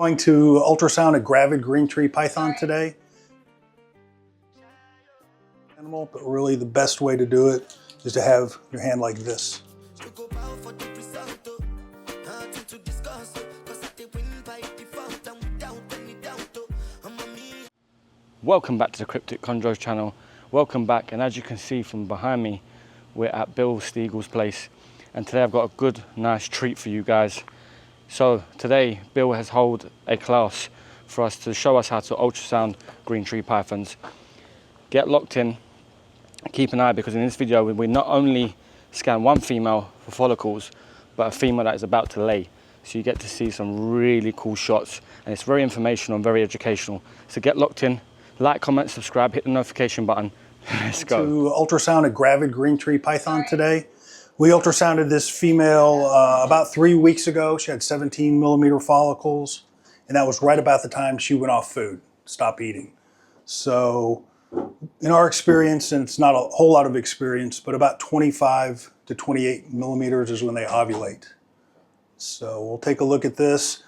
Going to ultrasound a Gravid green tree python today. Animal, but really the best way to do it is to have your hand like this. Welcome back to the Cryptic Chondros channel. Welcome back, and as you can see from behind me, we're at Bill Steagle's place, and today I've got a good, nice treat for you guys. So today, Bill has held a class for us to show us how to ultrasound green tree pythons. Get locked in, keep an eye, because in this video we not only scan one female for follicles, but a female that is about to lay. So you get to see some really cool shots, and it's very informational and very educational. So get locked in, like, comment, subscribe, hit the notification button. Let's go. To ultrasound a Gravid green tree python today. We ultrasounded this female about 3 weeks ago. She had 17 millimeter follicles, and that was right about the time she went off food, stopped eating. So in our experience, and it's not a whole lot of experience, but about 25 to 28 millimeters is when they ovulate. So we'll take a look at this.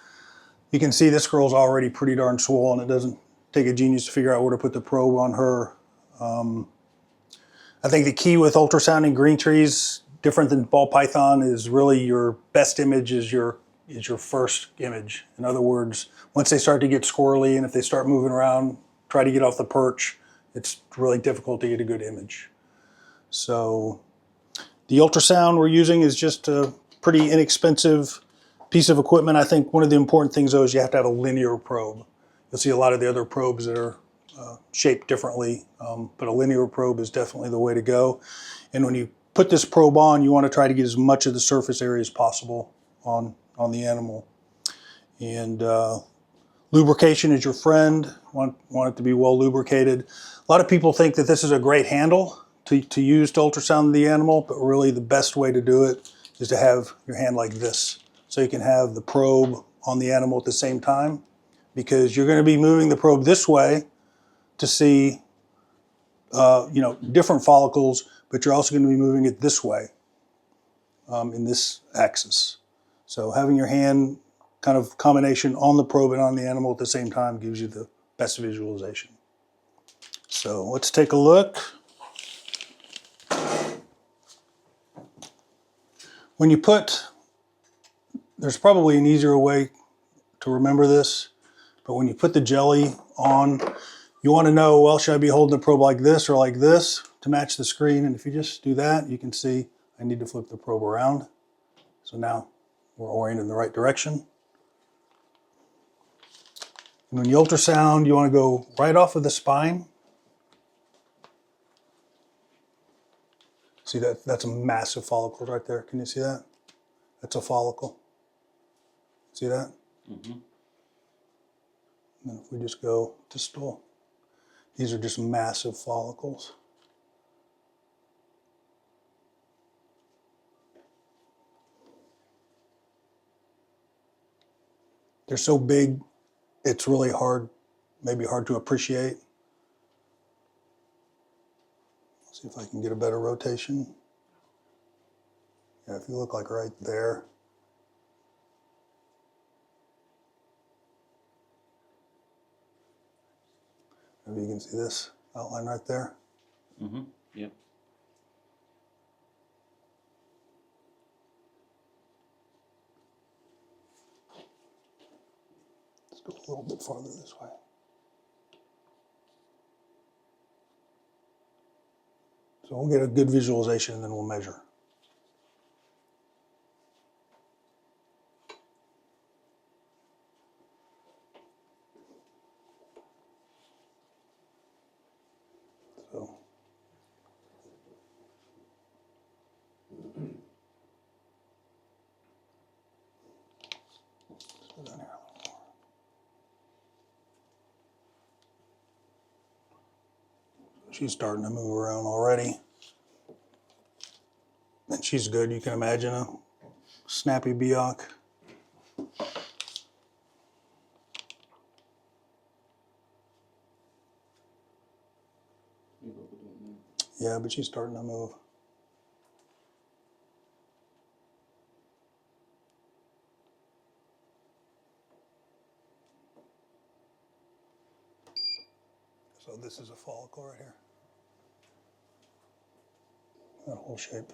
You can see this girl's already pretty darn swollen. It doesn't take a genius to figure out where to put the probe on her. I think the key with ultrasounding green trees, different than ball python, is really your best image is your first image. In other words, once they start to get squirrely and if they start moving around, try to get off the perch, it's really difficult to get a good image. So the ultrasound we're using is just a pretty inexpensive piece of equipment. I think one of the important things though is you have to have a linear probe. You'll see a lot of the other probes that are shaped differently, but a linear probe is definitely the way to go. And when you put this probe on, you want to try to get as much of the surface area as possible on the animal. And lubrication is your friend. Want it to be well lubricated. A lot of people think that this is a great handle to use to ultrasound the animal, but really the best way to do it is to have your hand like this. So you can have the probe on the animal at the same time, because you're going to be moving the probe this way to see different follicles, but you're also going to be moving it this way in this axis. So having your hand kind of combination on the probe and on the animal at the same time gives you the best visualization. So let's take a look. When you there's probably an easier way to remember this, but when you put the jelly on, you want to know, well, should I be holding the probe like this or like this to match the screen? And if you just do that, you can see I need to flip the probe around. So now we're oriented in the right direction. And when you ultrasound, you want to go right off of the spine. See that? That's a massive follicle right there. Can you see that? That's a follicle. See that? Mm-hmm. And then if we just go distal, these are just massive follicles. They're so big, it's really hard, maybe hard to appreciate. Let's see if I can get a better rotation. Yeah, if you look like right there. Maybe you can see this outline right there. Mm-hmm. Yep. Let's go a little bit farther this way. So we'll get a good visualization and then we'll measure. So let's go down here. She's starting to move around already. And she's good. You can imagine a snappy Biak. Yeah, but she's starting to move. So this is a follicle right here. That whole shape.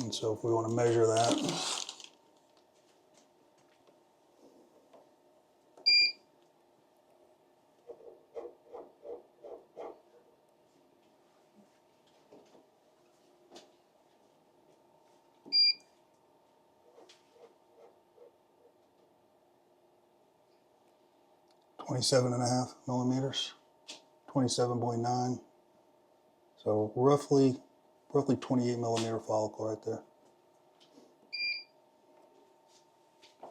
And so if we want to measure that, (27.5 millimeters), 27.9. So roughly 28 millimeter follicle right there.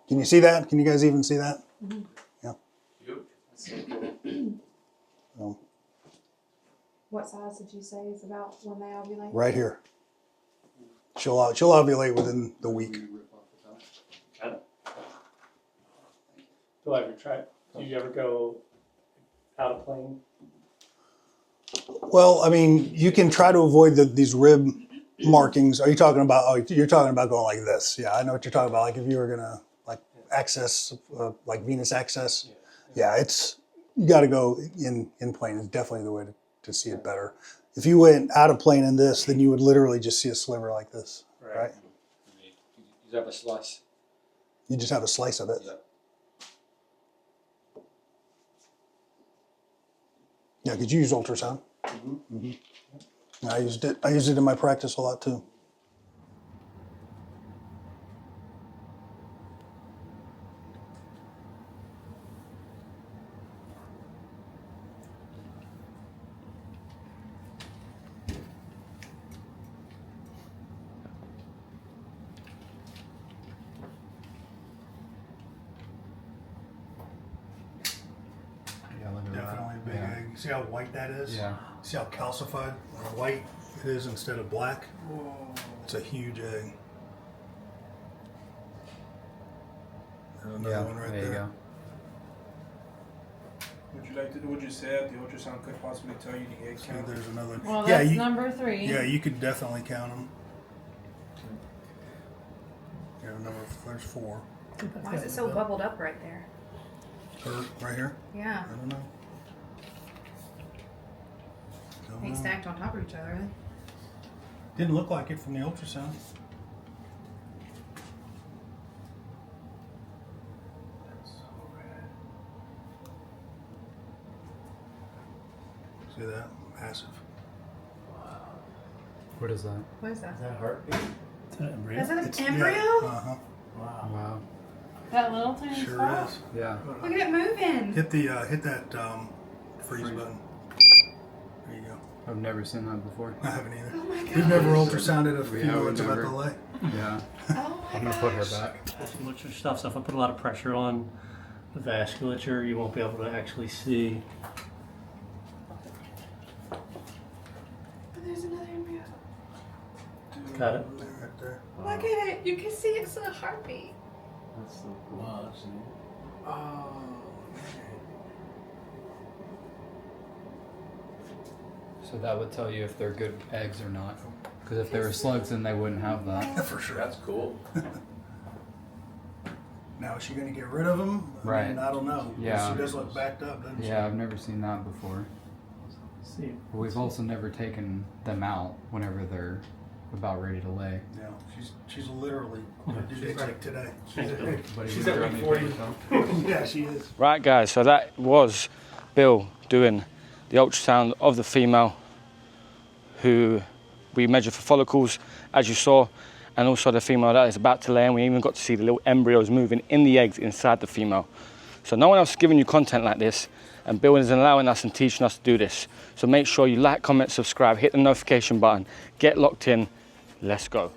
Can you see that? Can you guys even see that? Mm-hmm. Yeah. So, What size did you say is about when they ovulate? right here. She'll ovulate within the week. Do I ever try? Do you ever go out of plane? Well, I mean, you can try to avoid these rib markings. Are you talking about? Oh, you're talking about going like this. Yeah, I know what you're talking about. Like if you were gonna like access, like venous access. Yeah, it's you got to go in plane. Is definitely the way to see it better. If you went out of plane in this, then you would literally just see a sliver like this, right? You have a slice. You just have a slice of it. Yeah. Yeah, could you use ultrasound? Mm-hmm. Mm-hmm. I used it in my practice a lot too. Definitely a big egg. See how white that is? Yeah. See how calcified or white it is instead of black? Whoa. It's a huge egg. There's another one right there. there. You go. Would you say that the ultrasound could possibly tell you the egg See, count? there's another. Well, yeah, that's you, number 3. yeah, you could definitely count them. Yeah, there's 4. Why is it so bubbled up right there? Right here? Yeah. I don't know. Ain't stacked on top of each other, are they? Didn't look like it from the ultrasound. See that? Massive. What is that? What is that? Is that a heartbeat? Is that embryo? Is that an It's- embryo? Yeah, uh-huh. Wow. Wow. That little tiny Sure spot? is. Yeah. Look at it moving. Hit that freeze button. There you go. I've never seen that before. I haven't either. Oh my god. We've never ultrasounded a Yeah, female we've that's about never. to lay. Yeah. Oh my I'm gonna put her gosh. back. Some extra stuff. So if I put a lot of pressure on the vasculature, you won't be able to actually see. Oh, there's another embryo. Got it. Right there. Look at it. You can see it's a heartbeat. That's so cool. Oh. So that would tell you if they're good eggs or not. Because if they were slugs, then they wouldn't have that. For sure. That's cool. Now, is she going to get rid of them? Right. I don't know. Yeah. She does look backed up, doesn't she? Yeah, I've never seen that before. See. But we've also never taken them out whenever they're about ready to lay. Yeah. She's literally due date's like today. But She's at like 40. Yeah, she is. Right, guys, so that was Bill doing the ultrasound of the female who we measured for follicles, as you saw, and also the female that is about to lay, and we even got to see the little embryos moving in the eggs inside the female. So no one else is giving you content like this, and Bill is allowing us and teaching us to do this. So make sure you like, comment, subscribe, hit the notification button, get locked in, let's go.